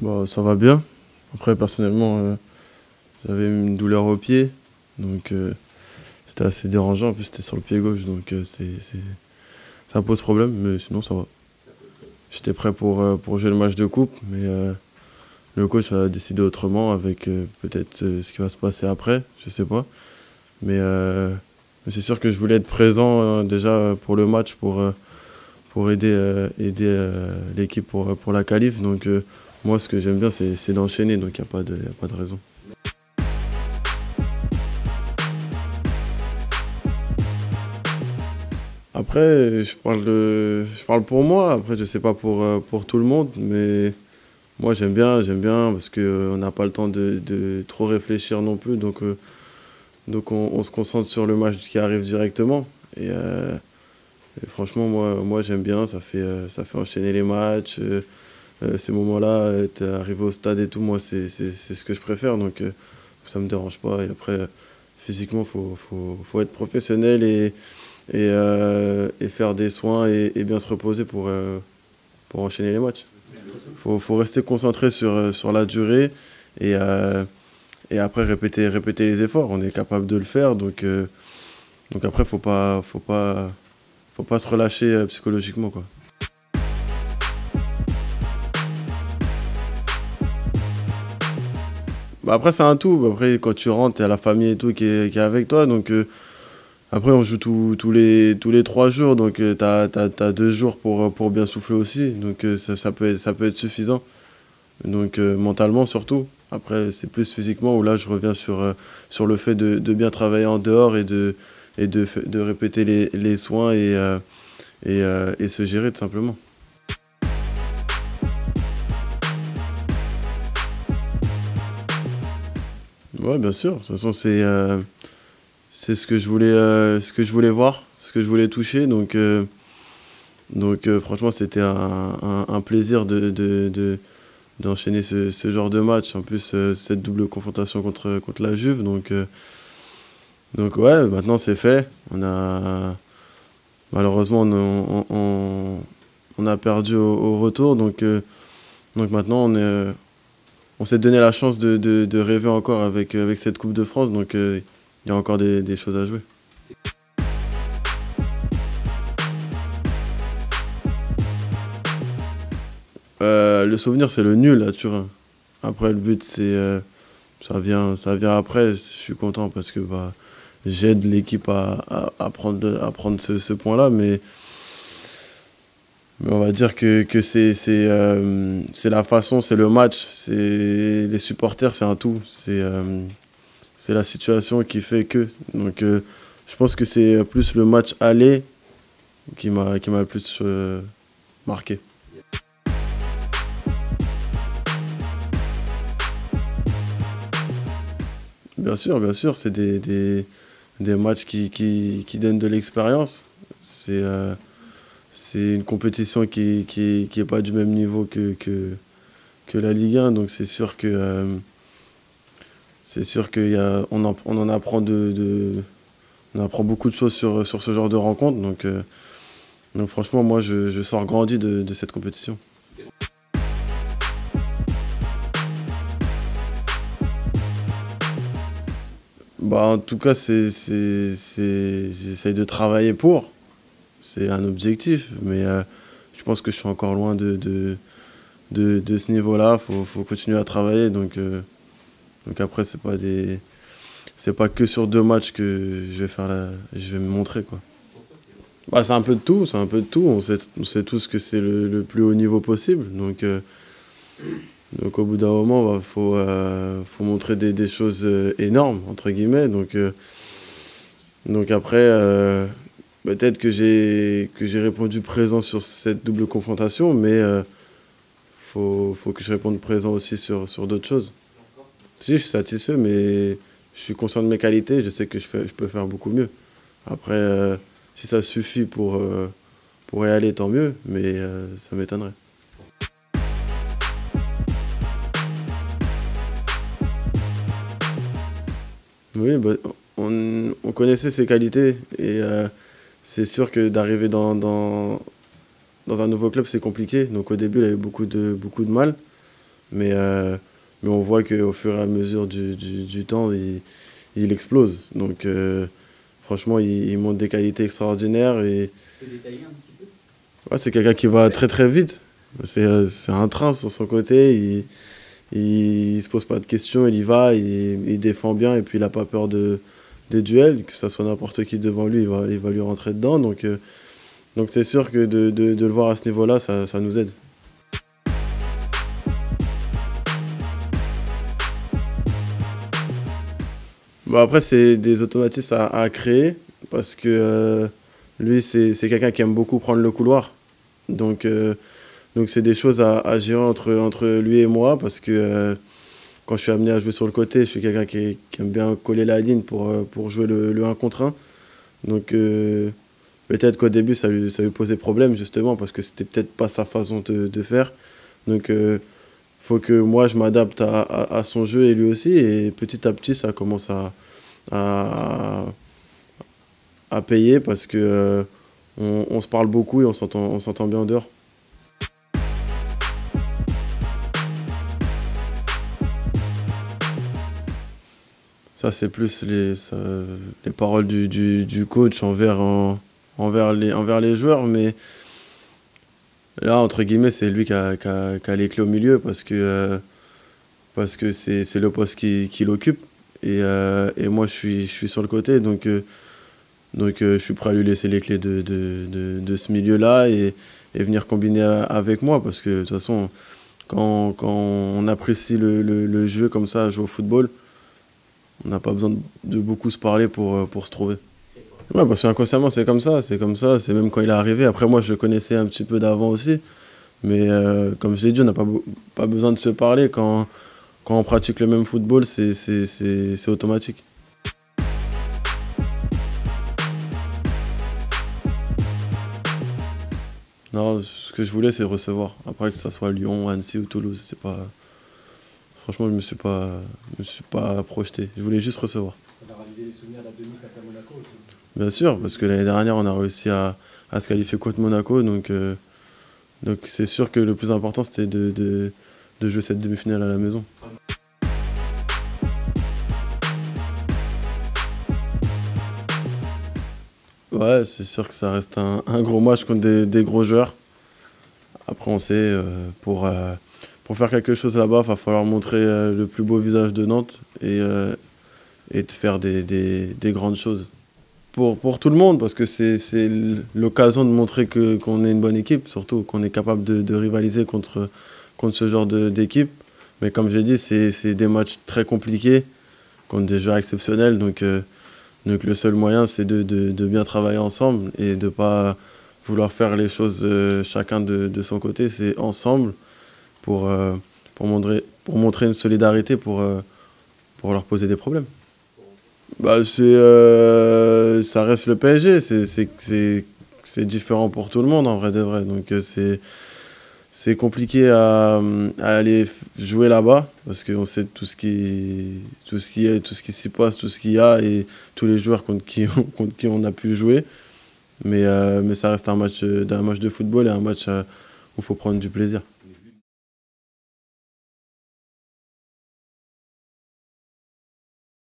Bah, ça va bien. Après, personnellement, j'avais une douleur au pied, donc c'était assez dérangeant. En plus, c'était sur le pied gauche, donc ça pose problème, mais sinon, ça va. J'étais prêt pour jouer le match de coupe, mais le coach a décidé autrement avec peut-être ce qui va se passer après, je sais pas. Mais c'est sûr que je voulais être présent déjà pour le match, pour aider l'équipe pour la qualif. Donc moi, ce que j'aime bien, c'est d'enchaîner, donc il n'y a pas de raison. Après, je parle pour moi. Après, je sais pas pour tout le monde, mais moi, j'aime bien parce qu'on n'a pas le temps de trop réfléchir non plus. Donc on se concentre sur le match qui arrive directement. Et franchement, moi j'aime bien. Ça fait enchaîner les matchs. Ces moments-là, être arrivé au stade et tout, moi, c'est ce que je préfère. Donc ça me dérange pas. Et après, physiquement, faut être professionnel et faire des soins et bien se reposer pour enchaîner les matchs. Faut rester concentré sur la durée et, euh, et après répéter les efforts. On est capable de le faire, donc après, faut pas se relâcher psychologiquement, quoi. Bah après, c'est un tout. Après, quand tu rentres, il y a la famille et tout qui est avec toi. Donc, après, on joue tous les 3 jours. Donc, t'as 2 jours pour bien souffler aussi. Donc, ça peut être suffisant. Donc, mentalement surtout. Après, c'est plus physiquement où là, je reviens sur le fait de bien travailler en dehors et de répéter les soins et se gérer tout simplement. Ouais, bien sûr. De toute façon, c'est ce que je voulais voir, ce que je voulais toucher. Donc franchement, c'était un plaisir d'enchaîner ce genre de match. En plus, cette double confrontation contre la Juve. Donc ouais, maintenant c'est fait. Malheureusement, on a perdu au retour. Donc maintenant, on s'est donné la chance de rêver encore avec cette Coupe de France. Donc il y a encore des choses à jouer. Le souvenir, c'est le nul à Turin. Après, le but, ça vient après. Je suis content parce que bah, j'aide l'équipe à prendre ce point-là. Mais on va dire que c'est la façon, c'est le match, c'est les supporters, c'est un tout. C'est la situation qui fait que. Donc, je pense que c'est plus le match aller qui m'a le plus marqué. Bien sûr, c'est des matchs qui donnent de l'expérience. C'est une compétition qui est pas du même niveau que la Ligue 1, donc c'est sûr on en apprend on apprend beaucoup de choses sur ce genre de rencontre. Donc franchement, moi, je sors grandi de cette compétition. Bah, en tout cas, j'essaye de travailler pour. C'est un objectif, mais je pense que je suis encore loin de ce niveau-là. Faut continuer à travailler. Donc après, c'est pas que sur 2 matchs que je vais me montrer, quoi. Bah, c'est un peu de tout, c'est un peu de tout. On sait tous que c'est le plus haut niveau possible. Donc au bout d'un moment, bah, faut montrer des choses énormes, entre guillemets. Donc après, peut-être que j'ai répondu présent sur cette double confrontation, mais faut que je réponde présent aussi sur d'autres choses. Si, je suis satisfait, mais je suis conscient de mes qualités, je sais que je peux faire beaucoup mieux. Après, si ça suffit pour y aller, tant mieux, mais ça m'étonnerait. Oui, bah, on connaissait ses qualités et c'est sûr que d'arriver dans un nouveau club, c'est compliqué. Donc au début, il avait beaucoup de mal. mais on voit qu'au fur et à mesure du temps, il explose. Donc franchement, il montre des qualités extraordinaires. Et Tu peux détailler un petit peu? ouais, c'est quelqu'un qui va très très vite. C'est un train sur son côté. Il se pose pas de questions, il y va, il défend bien et puis il n'a pas peur des duels, que ce soit n'importe qui devant lui, il va lui rentrer dedans. Donc c'est sûr que de le voir à ce niveau-là, ça nous aide. Bon, après, c'est des automatismes à créer parce que lui, c'est quelqu'un qui aime beaucoup prendre le couloir. Donc donc c'est des choses à gérer entre lui et moi parce que quand je suis amené à jouer sur le côté, je suis quelqu'un qui aime bien coller la ligne pour jouer le 1 contre 1. Donc peut-être qu'au début, ça lui posait problème justement parce que c'était peut-être pas sa façon de faire. Donc faut que moi, je m'adapte à son jeu et lui aussi. Et petit à petit, ça commence à, à payer parce que on se parle beaucoup et on s'entend bien en dehors. Ça, c'est plus les paroles du coach envers les joueurs. Mais là, entre guillemets, c'est lui qui a les clés au milieu parce que c'est le poste qu'il occupe. Et moi, je suis sur le côté. Donc je suis prêt à lui laisser les clés de ce milieu-là et venir combiner avec moi. Parce que de toute façon, quand on apprécie le jeu comme ça, jouer au football, on n'a pas besoin de beaucoup se parler pour se trouver. Ouais, parce qu'inconsciemment, c'est comme ça. C'est comme ça. C'est même quand il est arrivé. Après, moi, je le connaissais un petit peu d'avant aussi. Mais comme je l'ai dit, on n'a pas besoin de se parler. Quand on pratique le même football, c'est automatique. Non, ce que je voulais, c'est recevoir. Après, que ça soit Lyon, Annecy ou Toulouse, c'est pas. Franchement, je me suis pas projeté. Je voulais juste recevoir. Ça va raviver les souvenirs de la demi face à Monaco aussi. Bien sûr, parce que l'année dernière, on a réussi à se qualifier contre Monaco. Donc c'est sûr que le plus important, c'était de jouer cette demi-finale à la maison. Ouais, c'est sûr que ça reste un gros match contre des gros joueurs. Après, on sait, pour faire quelque chose là-bas, il va falloir montrer le plus beau visage de Nantes et de faire des grandes choses. Pour tout le monde, parce que c'est l'occasion de montrer qu'on est une bonne équipe, surtout qu'on est capable de rivaliser contre ce genre d'équipe. Mais comme j'ai dit, c'est des matchs très compliqués, contre des joueurs exceptionnels. Donc le seul moyen, c'est de bien travailler ensemble et de ne pas vouloir faire les choses chacun de son côté. C'est ensemble pour, pour montrer une solidarité pour leur poser des problèmes. Bah, ça reste le PSG, c'est différent pour tout le monde en vrai de vrai. Donc c'est compliqué à aller jouer là-bas parce qu'on sait tout ce qui s'y passe, tout ce qu'il y a et tous les joueurs contre qui on a pu jouer. Mais ça reste un match de football et un match où il faut prendre du plaisir.